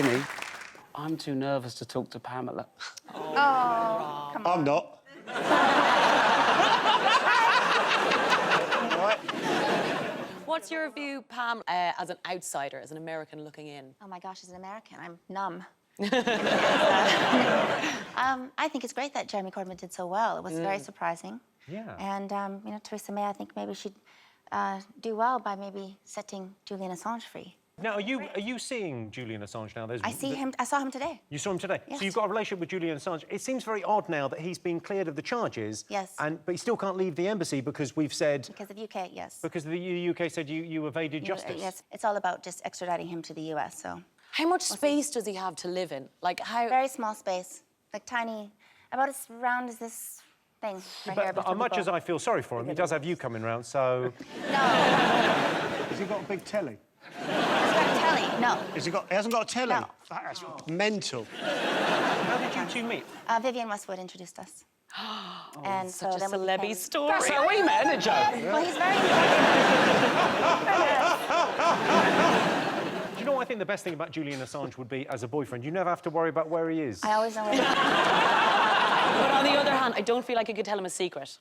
Jimmy, I'm too nervous to talk to Pamela. Oh, come on. I'm not. Right. What's your view, Pam, as an outsider, as an American looking in? Oh my gosh, as an American, I'm numb. I think it's great that Jeremy Corbyn did so well. It was very surprising. Yeah. And, you know, Theresa May, I think maybe she'd do well by maybe setting Julian Assange free. Now, are you seeing Julian Assange now? I saw him today. You saw him today? Yes. So you've got a relationship with Julian Assange. It seems very odd now that he's been cleared of the charges. Yes. But he still can't leave the embassy because we've said... Because of UK, yes. Because the UK said you evaded justice. Yes, it's all about just extraditing him to the US, so... How much space does he have to live in? Like, how... Very small space, like tiny, about as round as this thing right here. But as much as I feel sorry for him, he does have you coming round, so... No. Has he got a big telly? He's got a telly, no. He hasn't got a telly? No. That's mental. How did you two meet? Vivienne Westwood introduced us. And Such a then we celebby became- story. That's how we met, isn't it, Joe? Well, he's very Do you know what I think the best thing about Julian Assange would be as a boyfriend? You never have to worry about where he is. I always know where he is. But on the other hand, I don't feel like I could tell him a secret.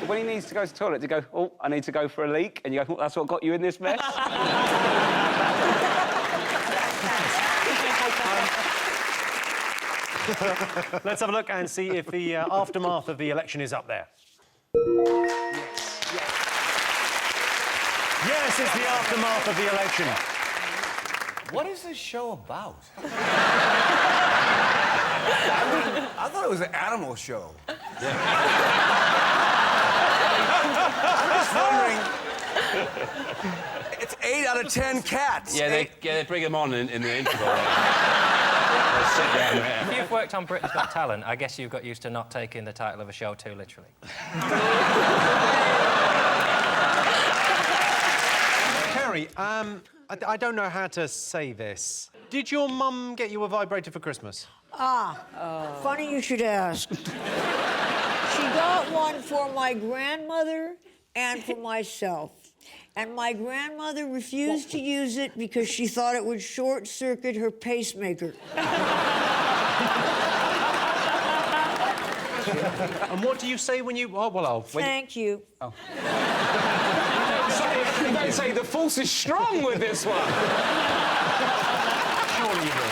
When he needs to go to the toilet, to go, oh, I need to go for a leak, and you go, oh, that's what got you in this mess? Let's have a look and see if the aftermath of the election is up there. Yes, it's the aftermath of the election. What is this show about? I thought it was an animal show. I'm just wondering... It's 8 out of 10 cats. Yeah, they bring them on in the interval. They'll sit down there. If you've worked on Britain's Got Talent, I guess you've got used to not taking the title of a show too literally. Carrie, I don't know how to say this. Did your mum get you a vibrator for Christmas? Funny you should ask. She got one for my grandmother and for myself. And my grandmother refused to use it because she thought it would short-circuit her pacemaker. And what do you say when you... Oh, well, Thank you. Oh. You don't say the force is strong with this one. Surely you will.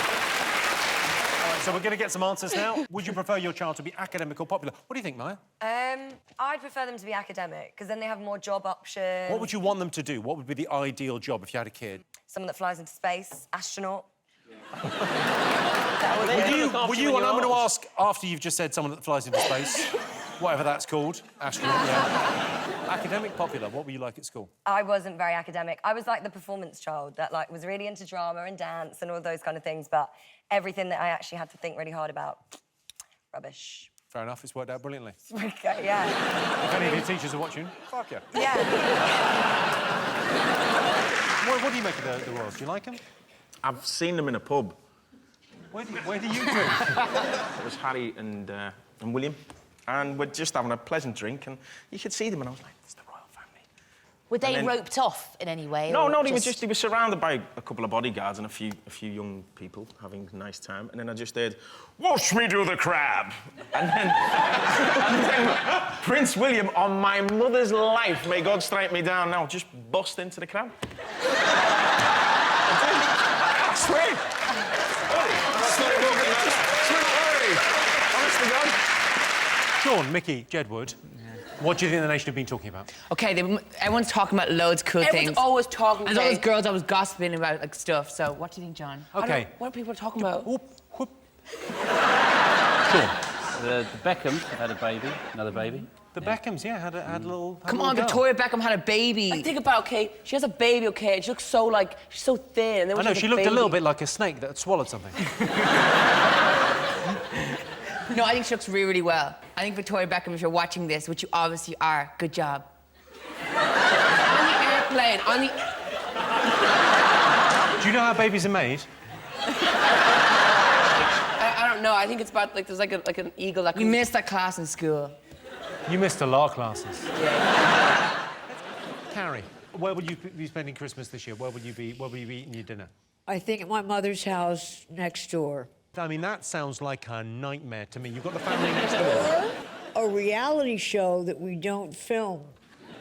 All right, so we're going to get some answers now. Would you prefer your child to be academic or popular? What do you think, Maya? I'd prefer them to be academic, because then they have more job options. What would you want them to do? What would be the ideal job if you had a kid? Someone that flies into space, astronaut. Would you, and I'm going to ask after you've just said someone that flies into space, whatever that's called, astronaut, yeah. Academic, popular, what were you like at school? I wasn't very academic. I was like the performance child that like was really into drama and dance and all those kind of things, but everything that I actually had to think really hard about, rubbish. Fair enough, it's worked out brilliantly. Okay, yeah. If any of your teachers are watching, fuck yeah. Yeah. What do you make of the Royals? Do you like them? I've seen them in a pub. Where do you drink? It was Harry and William, and we're just having a pleasant drink, and you could see them, and I was like, it's the royal family. Were they roped off in any way? No, he was surrounded by a couple of bodyguards and a few young people having a nice time, and then I just heard, watch me do the crab! And then Prince William, on my mother's life, may God strike me down now, just bust into the crab. I swear. Sean, Mickey, Jedward, what do you think the nation have been talking about? OK, everyone's talking about loads of cool things. Everyone's always talking. There's always girls always gossiping about like stuff. So what do you think, John? OK. What are people talking about? Sean. The Beckhams had a baby, another baby. The Beckhams, yeah, had a little... Come on, Victoria Beckham had a baby. Like, think about, OK, she has a baby, OK, and she looks so, like, she's so thin. And then I know, she looked a little bit like a snake that had swallowed something. No, I think she looks really, really well. I think Victoria Beckham, if you're watching this, which you obviously are, good job. On the airplane, on the... Do you know how babies are made? I don't know, I think it's about, like, there's like an eagle that... You missed that class in school. You missed a lot of classes. Yeah. Carrie, where will you be spending Christmas this year? Where will you be eating your dinner? I think at my mother's house next door. I mean, that sounds like a nightmare to me. You've got the family next door. Or a reality show that we don't film.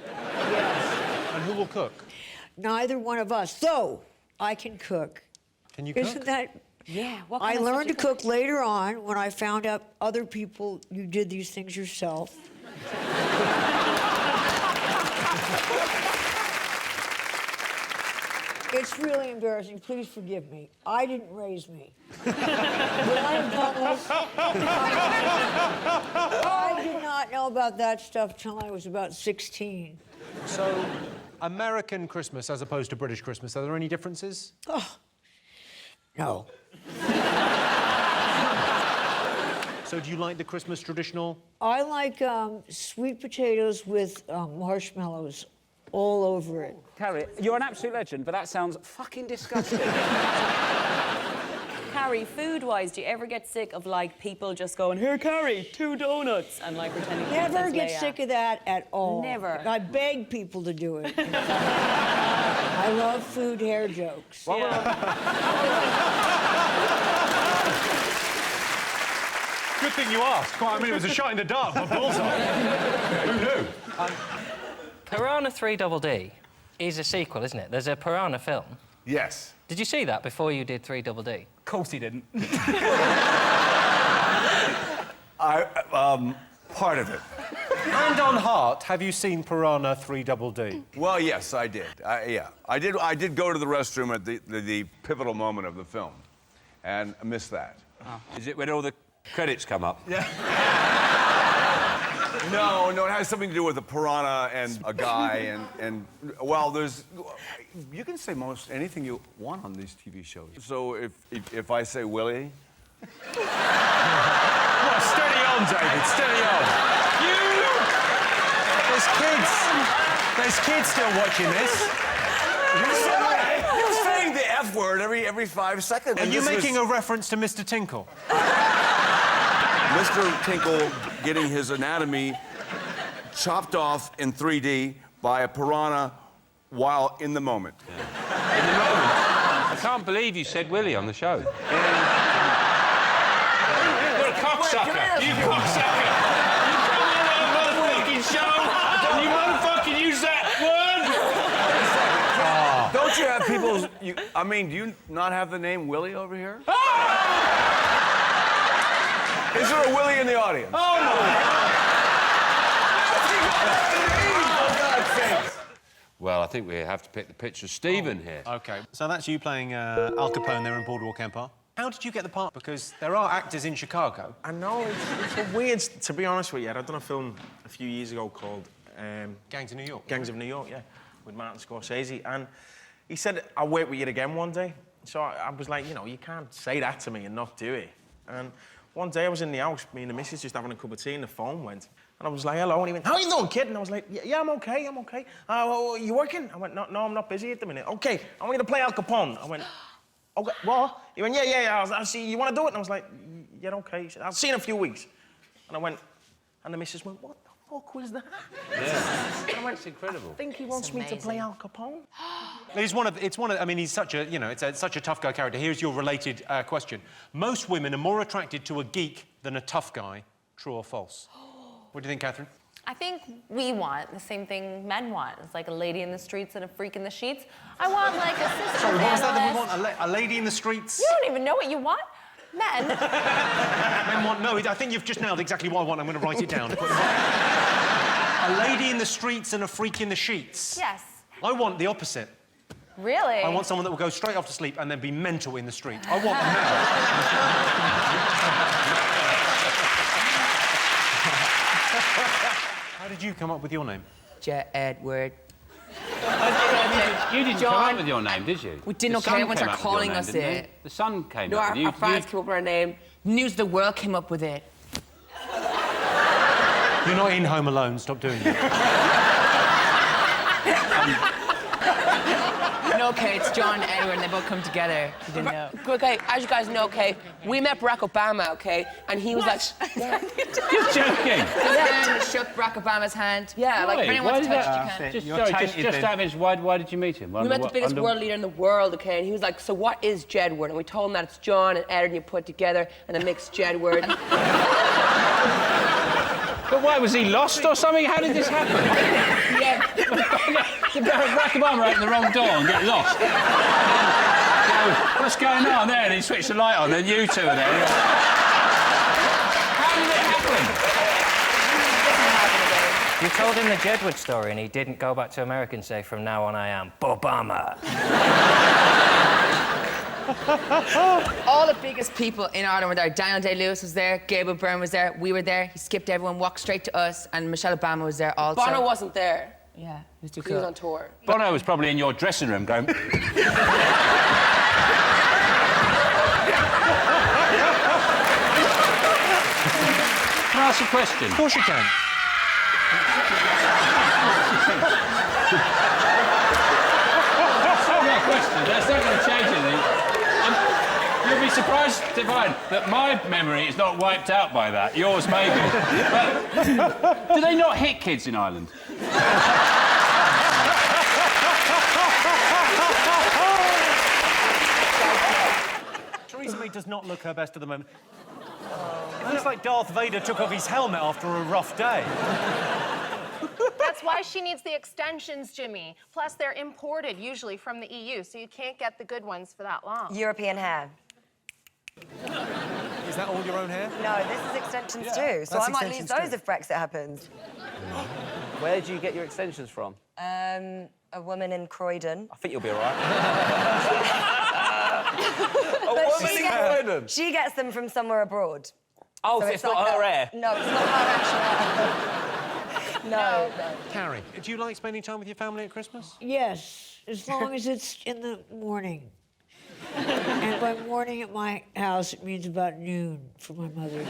Yes. And who will cook? Neither one of us. Though I can cook. Can you cook? Isn't that... Yeah, what I kind of learned to stuff do you cook later on when I found out other people, you did these things yourself. It's really embarrassing. Please forgive me. I didn't raise me. Would I have done this? I did not know about that stuff till I was about 16. So, American Christmas as opposed to British Christmas, are there any differences? Oh, no. So do you like the Christmas traditional? I like sweet potatoes with marshmallows all over it. Carrie, you're an absolute legend, but that sounds fucking disgusting. Carrie, food-wise, do you ever get sick of, like, people just going, here, Carrie, 2 donuts, and, like, pretending to be Never Princess get Leia? sick of that at all. Never. I beg people to do it. I love food hair jokes. Good thing you asked. I mean, it was a shot in the dark, but bullseye. Who knew? Piranha 3 Double D is a sequel, isn't it? There's a Piranha film. Yes. Did you see that before you did 3 Double D? Of course he didn't. Part of it. Hand on heart, have you seen Piranha 3 Double D? Well, yes, I did. Yeah, I did go to the restroom at the pivotal moment of the film, and I missed that. Oh. Is it when all the credits come up? Yeah. No, it has something to do with a piranha and a guy, and well, you can say most anything you want on these TV shows. So if I say Willie. Well, steady on, David, steady on. There's kids still watching this. You're saying the F word every 5 seconds. Are you making a reference to Mr. Tinkle? Mr. Tinkle getting his anatomy chopped off in 3D by a piranha while in the moment. In the moment. I can't believe you said Willie on the show. You're a cocksucker. You cocksucker. You come on our motherfucking show and you motherfucking use that word. Don't you have people... I mean, do you not have the name Willie over here? Is there a Willie in the audience? Oh, my Well, I think we have to pick the picture of Stephen here. OK, so that's you playing Al Capone there in Boardwalk Empire. How did you get the part? Because there are actors in Chicago. I know, it's a weird... To be honest with you, I'd done a film a few years ago called... Gangs of New York. Gangs of New York, yeah, with Martin Scorsese. And he said, I'll work with you again one day. So I was like, you know, you can't say that to me and not do it. And one day I was in the house, me and the missus just having a cup of tea, and the phone went. And I was like, hello, and he went, how you doing, kid? And I was like, yeah, I'm okay, I'm okay. Well, you working? I went, no, I'm not busy at the minute. Okay, I'm going to play Al Capone. I went, okay, what? He went, yeah, I'll see, you want to do it? And I was like, yeah, okay. He said, I'll see you in a few weeks. And I went, and the missus went, what the fuck was that? Yeah. And I went, It's incredible. I think he wants me to play Al Capone. I mean, he's such a, such a tough guy character. Here's your related question. Most women are more attracted to a geek than a tough guy. True or false? What do you think, Catherine? I think we want the same thing men want. It's like a lady in the streets and a freak in the sheets. I want, like, a sister. Sorry, what was that we want? A lady in the streets? You don't even know what you want. Men. Men want... No, I think you've just nailed exactly what I want. I'm going to write it down. A lady in the streets and a freak in the sheets. Yes. I want the opposite. Really? I want someone that will go straight off to sleep and then be mental in the street. I want them now. How did you come up with your name? Edward. You didn't come up with your name, did you? We didn't care when they're calling us it. The sun came No, up our with you. friends came up with our name. News of the world came up with it. You're not in Home Alone. Stop doing it. No, Kate. John and Edward, and they both come together. You didn't know. Okay, as you guys know, okay, we met Barack Obama, okay, and he was like... You're joking. His hand shook Barack Obama's hand. Yeah, like... If anyone wants to touch it, you can. Just out of his, why did you meet him? We met the biggest world leader in the world, okay, and he was like, so what is Jedward? And we told him that it's John and Edward, and you put together, and it makes Jedward. But why, was he lost or something? How did this happen? Yeah. Barack Obama opened the wrong door and get lost. What's going on there? And he switched the light on, then you two are there. How did it happen? You told him the Jedward story and he didn't go back to America and say, from now on I am Obama. All the biggest people in Ireland were there. Daniel Day-Lewis was there, Gabriel Byrne was there, we were there. He skipped everyone, walked straight to us, and Michelle Obama was there also. Bono wasn't there. Yeah, he was too He cool. was on tour. Bono was probably in your dressing room going... Can I ask a question? Of course you can. That's not going to change anything. You'll be surprised to find that my memory is not wiped out by that. Yours may be. But do they not hit kids in Ireland? Theresa May does not look her best at the moment. It looks like Darth Vader took off his helmet after a rough day. That's why she needs the extensions, Jimmy. Plus, they're imported, usually from the EU, so you can't get the good ones for that long. European hair. Is that all your own hair? No, this is extensions too, so That's I might lose extensions those if Brexit happens. Where do you get your extensions from? A woman in Croydon. I think you'll be all right. She gets them from somewhere abroad. Oh, so it's not her hair? No, it's not her actual hair. No. Carrie, do you like spending time with your family at Christmas? Yes, as long as it's in the morning. And by morning at my house, it means about noon for my mother.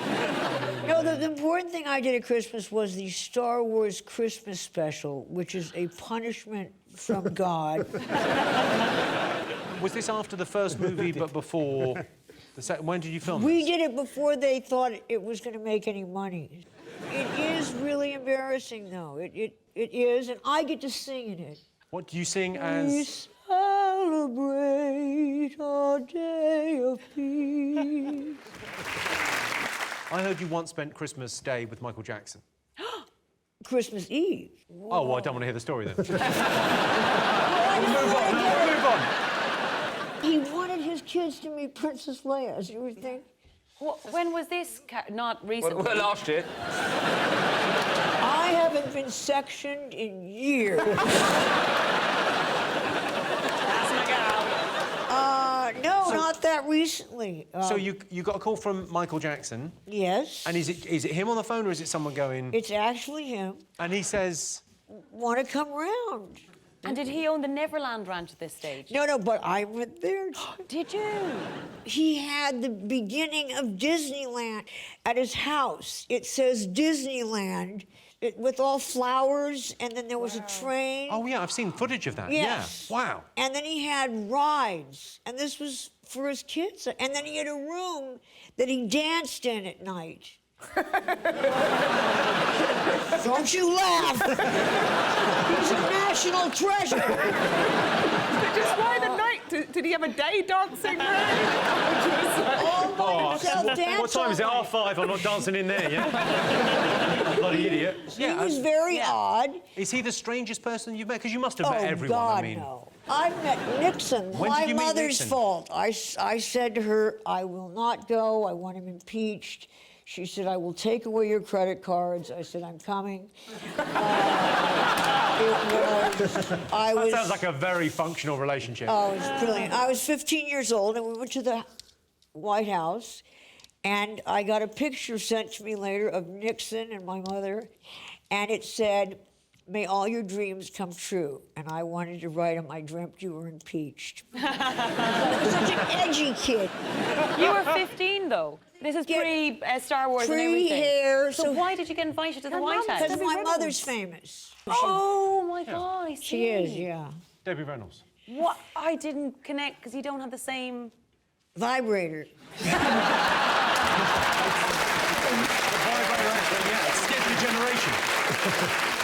No, the important thing I did at Christmas was the Star Wars Christmas special, which is a punishment from God. Was this after the first movie, but before the second? When did you film We this? did it before they thought it was going to make any money. It is really embarrassing, though. It is, and I get to sing in it. What do you sing We as? celebrate our day of peace. I heard you once spent Christmas Day with Michael Jackson. Christmas Eve. Oh, well, I don't want to hear the story then. Move on. He wanted his kids to meet Princess Leia. Do you think? When was this? Not recently. Well, last year. I haven't been sectioned in years. No, not that recently. So you got a call from Michael Jackson? Yes. And is it him on the phone or is it someone going? It's actually him. And he says, want to come round. And did he own the Neverland Ranch at this stage? No, but I went there. Did you? He had the beginning of Disneyland at his house. It says Disneyland with all flowers, and then there was a train. oh, yeah, I've seen footage of that. Yes. Yeah. Wow. And then he had rides, and this was for his kids. And then he had a room that he danced in at night. Don't you laugh. He's a national treasure. Just why the night? Did he have a day dancing All by himself dancing. What time is it? R5. I'm not dancing in there, yeah? Bloody idiot. He was very odd. Is he the strangest person you've met? Because you must have met Oh, everyone, God, I mean. no. I met Nixon. When My did you meet mother's Nixon? fault. I said to her, I will not go. I want him impeached. She said, I will take away your credit cards. I said, I'm coming. That sounds like a very functional relationship. Oh, it was brilliant. I was 15 years old, and we went to the White House, and I got a picture sent to me later of Nixon and my mother, and it said, may all your dreams come true. And I wanted to write him, I dreamt you were impeached. I was such an edgy kid. You were 15, though. This is pre-Star Wars and everything. Pre-hair. So why did you get invited to the White House? Because my mother's famous. Oh, my God, I see. She is, yeah. Debbie Reynolds. What? I didn't connect because you don't have the same... Vibrator. Yeah, it's skip the generation.